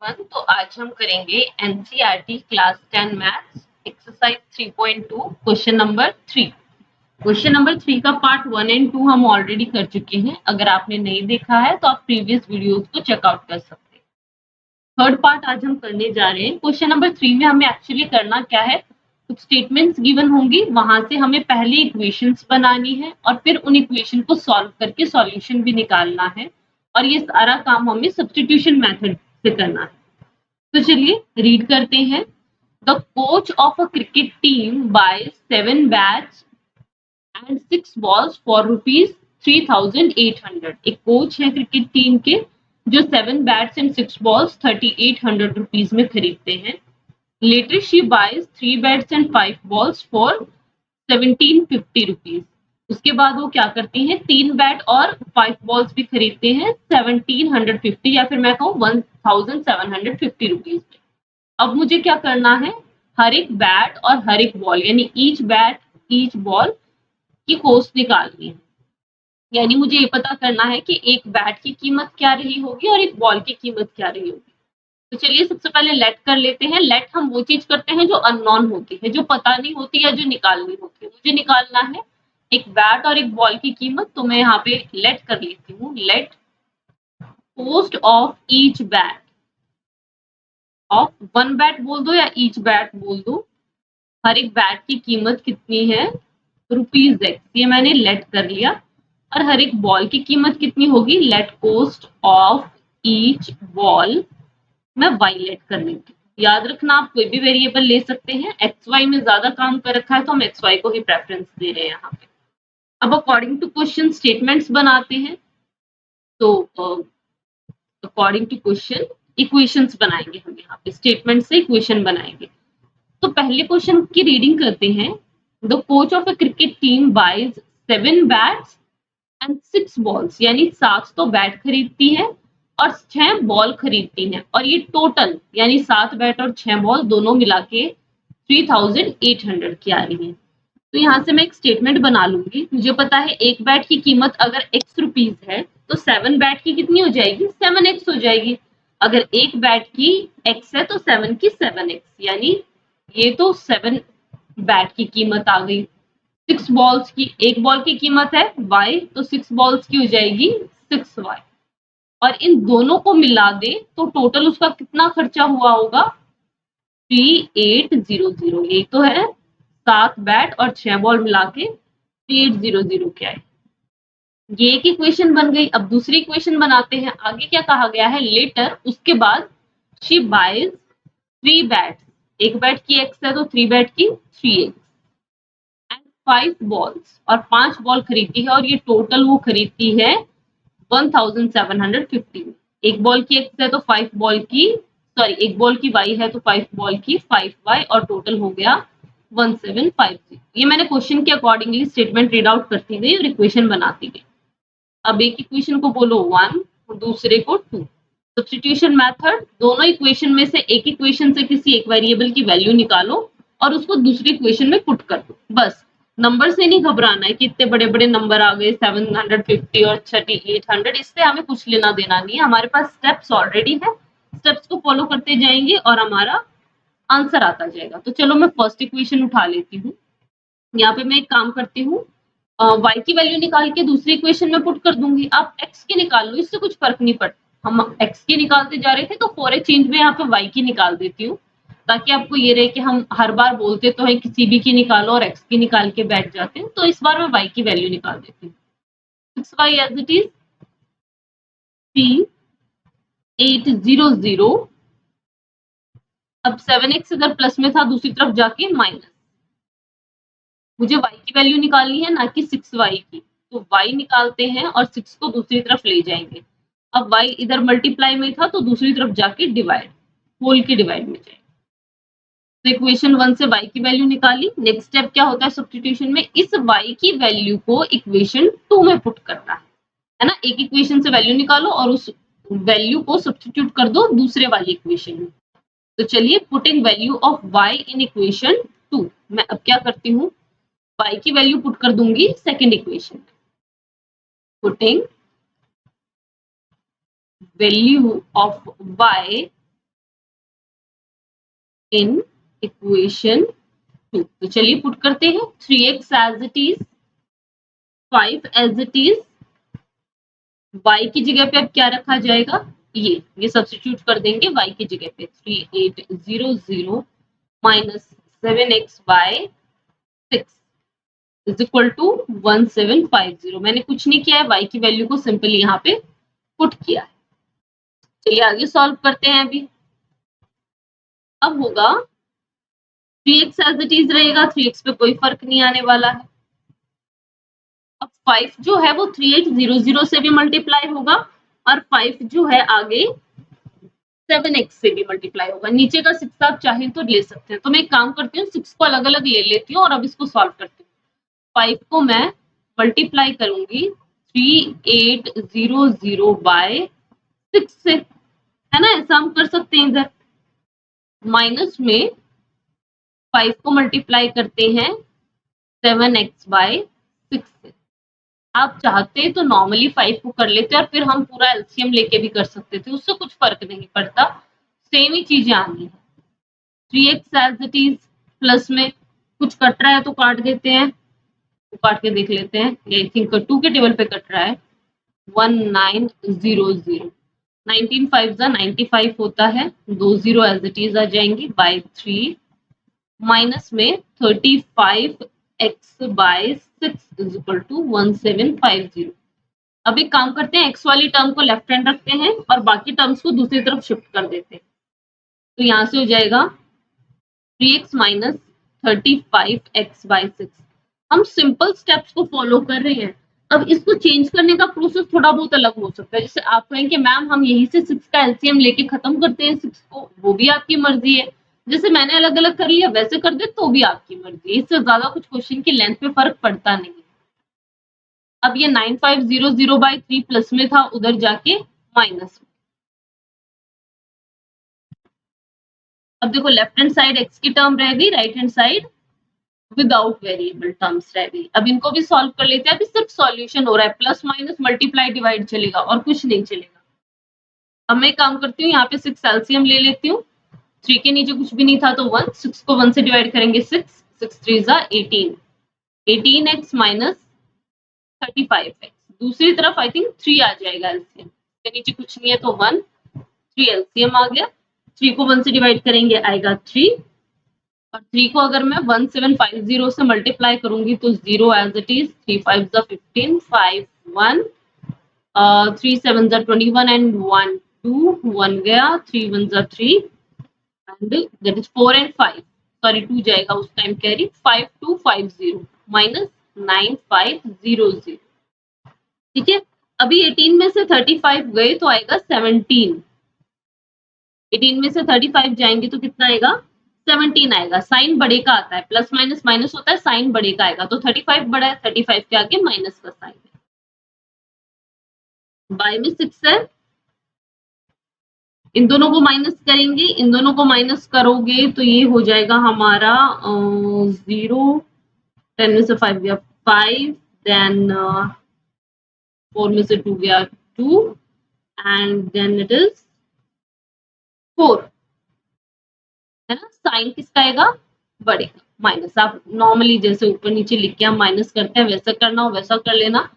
Everyone. तो आज हम करेंगे NCERT class 10 maths exercise 3.2 question number 3। Question number 3 का पार्ट 1 एंड 2 हम ऑलरेडी कर चुके हैं। अगर आपने नहीं देखा है तो आप प्रीवियस वीडियोस को चेकआउट कर सकते हैं। थर्ड पार्ट आज हम करने जा रहे हैं। क्वेश्चन नंबर 3 में हमें एक्चुअली करना क्या है, कुछ स्टेटमेंट्स गिवन होंगी, वहां से हमें पहले इक्वेशंस बनानी है और फिर उन इक्वेशन को सॉल्व करके सॉल्यूशन भी निकालना है। और ये सारा काम हमें सब्स्टिट्यूशन मेथड से करना है। तो चलिए रीड करते हैं। The coach of a cricket team by 7 bats and 6 balls for ₹3,800। एक कोच है क्रिकेट टीम के जो 7 बैट्स एंड 6 बॉल्स 3,800 रुपीज में खरीदते हैं। Later she buys 3 bats and 5 balls for 1,750 rupees. उसके बाद वो क्या करती हैं, 3 बैट और 5 बॉल्स भी खरीदते हैं 1,750 या फिर मैं कहूँ 1,750 रुपीज में। अब मुझे क्या करना है, हर एक बैट और हर एक बॉल यानी ईच बैट ईच बॉल की कॉस्ट निकालनी है। यानी मुझे ये पता करना है कि एक बैट की कीमत क्या रही होगी और एक बॉल की कीमत क्या रही होगी। तो चलिए सबसे पहले लेट कर लेते हैं। लेट हम वो चीज करते हैं जो अननोन होती है, जो पता नहीं होती या जो निकालनी होती है। मुझे निकालना है एक बैट और एक बॉल की कीमत, तो मैं यहाँ पे लेट कर लेती हूँ। Let cost of each bat of one bat बोल दो या ईच बैट बोल दो, हर एक बैट की कीमत कितनी है, ₹X। ये मैंने लेट कर लिया। और हर एक बॉल की कीमत कितनी होगी, let cost of each ball मैं y लेट कर लेती हूँ। याद रखना आप कोई भी वेरिएबल ले सकते हैं। xy में ज्यादा काम कर रखा है तो हम xy को ही प्रेफरेंस दे रहे हैं यहाँ पे। अब अकॉर्डिंग टू क्वेश्चन स्टेटमेंट्स बनाते हैं। तो अकॉर्डिंग टू क्वेश्चन इक्वेशंस बनाएंगे हम यहाँ पे, स्टेटमेंट से इक्वेशन बनाएंगे। तो पहले क्वेश्चन की रीडिंग करते हैं। The coach of a cricket team buys 7 bats and 6 balls, यानी 7 तो बैट खरीदती है और 6 बॉल खरीदती हैं। और ये टोटल यानी 7 बैट और 6 बॉल दोनों मिला के 3,800 की आ रही है। तो यहाँ से मैं एक स्टेटमेंट बना लूंगी। मुझे पता है एक बैट की कीमत अगर x रुपीज है तो 7 बैट की कितनी हो जाएगी, 7x हो जाएगी। अगर एक बैट की x है तो 7 की 7x, यानी ये तो 7 बैट की कीमत आ गई। 6 बॉल्स की, एक बॉल की कीमत है y, तो 6 बॉल्स की हो जाएगी 6y। और इन दोनों को मिला दे तो टोटल उसका कितना खर्चा हुआ होगा, 3800। ये तो है 7 बैट और 6 बॉल मिला के 3800 क्या है। ये एक इक्वेशन बन गई। अब दूसरी इक्वेशन बनाते हैं। आगे क्या कहा गया है, लेटर उसके बाद शी बाइज 3 बैट, एक बैट की x है तो 3 बैट की 3x एंड 5 बॉल्स, और 5 बॉल खरीदती है। और ये टोटल वो खरीदती है 1,750 में। एक बॉल की x है तो 5 बॉल की, सॉरी एक बॉल की y है तो 5 बॉल की 5y, और टोटल हो गया 1750। ये मैंने क्वेश्चन के अकॉर्डिंगली स्टेटमेंट रीड आउट करती गई और इक्वेशन बनाती गई। अब एक इक्वेशन को बोलो 1 और दूसरे को 2। सब्स्टिट्यूशन मेथड, दोनों इक्वेशन में से एक इक्वेशन से किसी एक वेरिएबल की वैल्यू निकालो और उसको दूसरी इक्वेशन में पुट कर दो। बस नंबर से नहीं घबराना है कि इतने बड़े बड़े नंबर आ गए 750 और 3800, इससे हमें कुछ लेना देना नहीं है। हमारे पास स्टेप्स ऑलरेडी है, स्टेप्स को फॉलो करते जाएंगे और हमारा आंसर आता जाएगा। तो चलो मैं फर्स्ट इक्वेशन उठा लेती हूँ। यहाँ पे मैं एक काम करती हूँ, y की वैल्यू निकाल के दूसरी इक्वेशन में पुट कर दूंगी। आप x की निकाल लो, इससे कुछ फर्क नहीं पड़ता। हम x की निकालते जा रहे थे तो फॉर ए चेंज में यहाँ पे y की निकाल देती हूँ, ताकि आपको ये रहे कि हम हर बार बोलते तो है किसी भी की निकालो और x की निकाल के बैठ जाते हैं। तो इस बार मैं y की वैल्यू निकाल देती हूँ। 6y as it is 3800। अब 7x अगर प्लस में था दूसरी तरफ जाके माइनस। मुझे y की वैल्यू निकालनी है ना कि 6y की, तो y निकालते हैं और 6 को दूसरी तरफ ले जाएंगे। अब y इधर मल्टीप्लाई में था तो दूसरी तरफ जाके डिवाइड, होल के डिवाइड में जाएगा। तो इक्वेशन 1 से y की वैल्यू निकाली। नेक्स्ट स्टेप क्या होता है सब्स्टिट्यूशन में, इस y की वैल्यू को इक्वेशन 2 में पुट करना है ना। एक इक्वेशन से वैल्यू निकालो और उस वैल्यू को सब्स्टिट्यूट कर दो दूसरे वाली इक्वेशन में। तो चलिए putting value of y in equation 2, मैं अब क्या करती हूँ, y की वैल्यू पुट कर दूंगी सेकंड इक्वेशन में। Putting value of y in equation 2। तो चलिए पुट करते हैं 3x as it is, 5 as it is, y की जगह पे अब क्या रखा जाएगा, ये सब्स्टिट्यूट कर देंगे y की जगह पे 3800 minus 7x by 6 is equal to 1750। मैंने कुछ नहीं किया है, y की वैल्यू को सिंपली यहाँ पे पुट किया है। चलिए आगे सॉल्व करते हैं। अभी अब होगा 3x एज इट इज रहेगा, 3x पे कोई फर्क नहीं आने वाला है। अब 5 जो है वो 3800 से भी मल्टीप्लाई होगा और 5 जो है आगे 7x से भी मल्टीप्लाई होगा। नीचे का 6 आप चाहें तो ले सकते हैं, तो मैं एक काम करती हूँ 6 को अलग अलग ले लेती हूँ और अब इसको सॉल्व करती हूँ। 5 को मैं मल्टीप्लाई करूंगी 3800 बाय 6 से, है ना, ऐसा हम कर सकते हैं। इधर माइनस में 5 को मल्टीप्लाई करते हैं 7x बाय 6 से। आप चाहते तो नॉर्मली 5 को कर लेते और फिर हम पूरा एलसीएम लेके भी कर सकते थे, उससे कुछ फर्क नहीं पड़ता, सेम ही चीजें आनी है। 3x as it is, plus में कुछ कट रहा है तो काट देते हैं, तो काट के देख लेते हैं। ये आई थिंक 2 के टेबल पे कट रहा है। 1900, 19 5 जा 95 होता है, 2 0 एज इट इज आ जाएंगी बाय 3 माइनस में 35x bye 6 is equal to 1750। अब एक काम करते हैं, x वाली टर्म को लेफ्ट हैंड रखते हैं और बाकी टर्म्स को दूसरी तरफ शिफ्ट कर देते हैं। तो यहाँ से हो जाएगा 3x माइनस 35x बाय 6। हम सिंपल स्टेप्स को फॉलो कर रहे हैं। अब इसको चेंज करने का प्रोसेस थोड़ा बहुत अलग हो सकता है। जैसे आप कहें कि मैम हम यहीं से 6 का एलसीएम लेके खत्म करते हैं 6 को, वो भी आपकी मर्जी है। जैसे मैंने अलग अलग कर लिया वैसे कर दे तो भी आपकी मर्जी है, इससे ज्यादा कुछ क्वेश्चन की लेंथ पे फर्क पड़ता नहीं। अब ये 9500 बाय 3 प्लस में था, उधर जाके माइनस में। अब देखो लेफ्ट हैंड साइड x की टर्म रह गई, right hand side without variable terms रह गई। अब इनको भी सॉल्व कर लेते हैं। अभी सिर्फ सॉल्यूशन हो रहा है, प्लस माइनस मल्टीप्लाई डिवाइड चलेगा और कुछ नहीं चलेगा। अब मैं काम करती हूँ, यहाँ पे 6 एलसीएम ले लेती हूँ। 3 के नीचे कुछ भी नहीं था तो 1, 6 को 1 से डिवाइड करेंगे 6, 6 3 जा 18, 18x माइनस 35x। दूसरी तरफ आई थिंक 3 आ जाएगा एलसीएम, के नीचे कुछ नहीं है तो 1, 3 एलसीएम आ गया। 3 को 1 से डिवाइड करेंगे आएगा 3 और 3 को अगर मैं 1750 से मल्टीप्लाई करूंगी तो 0 एज इट इज, 3 5 जा 15, 5 1, 3 7 जा 21 एंड 1 2, 1 गया, 3 1 जा 3 and that is 4 and 5, sorry 2 जाएगा उस टाइम कैरी, 5250 माइनस 9500। ठीक है, अभी 18 में से 35 गए तो आएगा 17, 18 में से 35 जाएंगे तो कितना आएगा, 17 आएगा। साइन बड़े का आता है, प्लस माइनस माइनस होता है, साइन बड़े का आएगा तो 35 बड़ा है, 35 के आगे माइनस का साइन है। बाय में 6 है, इन दोनों को माइनस करेंगे, इन दोनों को माइनस करोगे तो ये हो जाएगा हमारा 0, 10 में से 5 गया 5, देन 4 में से 2 गया 2 एंड देन इट इज 4, है ना। साइन किसका आएगा, बढ़ेगा, माइनस। आप नॉर्मली जैसे ऊपर नीचे लिख के हम माइनस करते हैं वैसा करना हो वैसा कर लेना।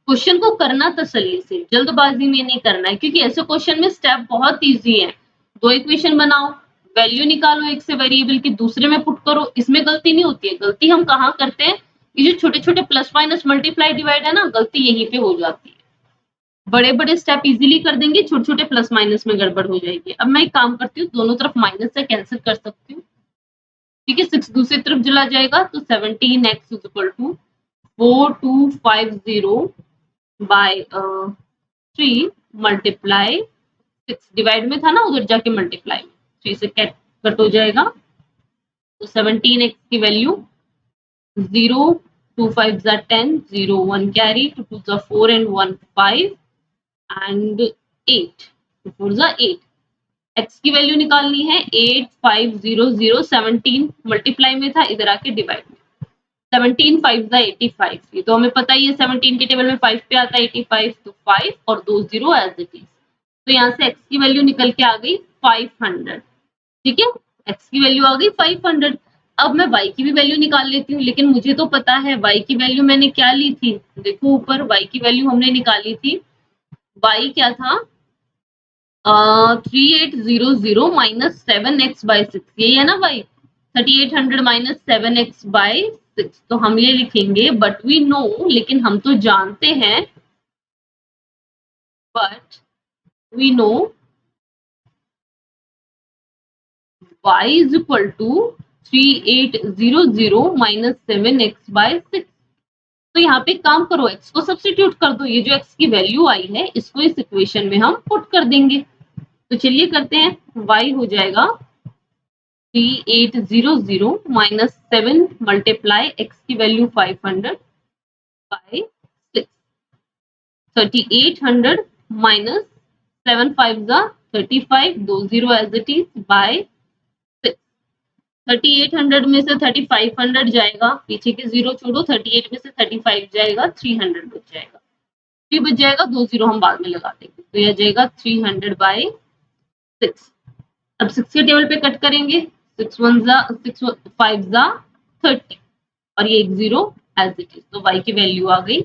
क्वेश्चन को करना तसल्ली से, जल्दबाजी में नहीं करना है, क्योंकि ऐसे क्वेश्चन में स्टेप बहुत इजी है। 2 इक्वेशन बनाओ, वैल्यू निकालो एक से वेरिएबल की, दूसरे में पुट करो, इसमें गलती नहीं होती है। गलती हम कहाँ करते हैं, ये जो छोटे छोटे प्लस माइनस मल्टीप्लाई डिवाइड है ना, गलती यहीं पे हो जाती है। बड़े बड़े स्टेप इजीली कर देंगे, छोटे छोटे प्लस माइनस में गड़बड़ हो जाएगी। अब मैं एक काम करती हूँ, दोनों तरफ माइनस से कैंसिल कर सकती हूँ। ठीक है, 6 दूसरी तरफ चला जाएगा तो 17x is equal to 4250 by 3 multiply 6, divide में था ना उधर जाके मल्टीप्लाई में, 3 से कट हो जाएगा तो 17x की वैल्यू 0, 2 5 जा 10, 0 1 कैरी, 2 2 जा 4 एंड 1 5 एंड 8, 2 4 जा 8। x की वैल्यू निकालनी है 8500, 17 मल्टीप्लाई में था, इधर आके डिवाइड में, 17 5 जा 85, ये तो हमें पता ही है, 17 के टेबल में 5 पे आता है 85, तो 5 और 2 0 एज इट इज। तो यहाँ से x की वैल्यू निकल के आ गई 500। ठीक है, x की वैल्यू आ गई 500। अब मैं y की भी वैल्यू निकाल लेती हूँ, लेकिन मुझे तो पता है y की वैल्यू मैंने क्या ली थी, देखो ऊपर y की वैल्यू हमने निकाली थी, y क्या था 3800 माइनस 7x बाई 6, यही है ना y, 3800 माइनस 7x बाई 6। तो हम ये लिखेंगे बट वी नो, लेकिन हम तो जानते हैं, but we know y is equal to 3800 minus 7x by 6। तो यहाँ पे काम करो, x को सब्स्टिट्यूट कर दो, ये जो x की वैल्यू आई है इसको इस इक्वेशन में हम पुट कर देंगे। तो चलिए करते हैं, y हो जाएगा 3800 माइनस 7 मल्टीप्लाई x की वैल्यू 500 बाई 6, 3800 माइनस 7 5 जा 35, 2 0 एज इट इज बाई 6। 3800 में से 3500 जाएगा, पीछे के जीरो छोड़ो, 38 में से 35 जाएगा, 300 बच जाएगा, 3 बच जाएगा, 2 जीरो हम बाद में लगा देंगे, तो यह जाएगा 300 बाई 6। अब 6 के टेबल पे कट करेंगे, 6 1 जा 6 5 जा 30 और ये एक जीरो एज इट इज, तो y की वैल्यू आ गई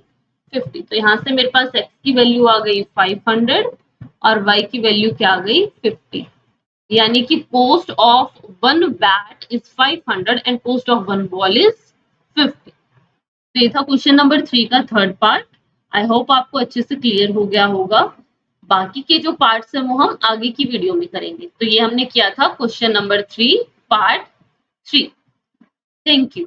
50। तो यहाँ से मेरे पास x की वैल्यू आ गई 500 और y की वैल्यू क्या आ गई 50, यानी कि cost of one bat is 500 and cost of one ball is 50। तो ये था क्वेश्चन नंबर 3 का थर्ड पार्ट। आई होप आपको अच्छे से क्लियर हो गया होगा। बाकी के जो पार्ट्स हैं वो हम आगे की वीडियो में करेंगे। तो ये हमने किया था question number 3 part 3। Thank you.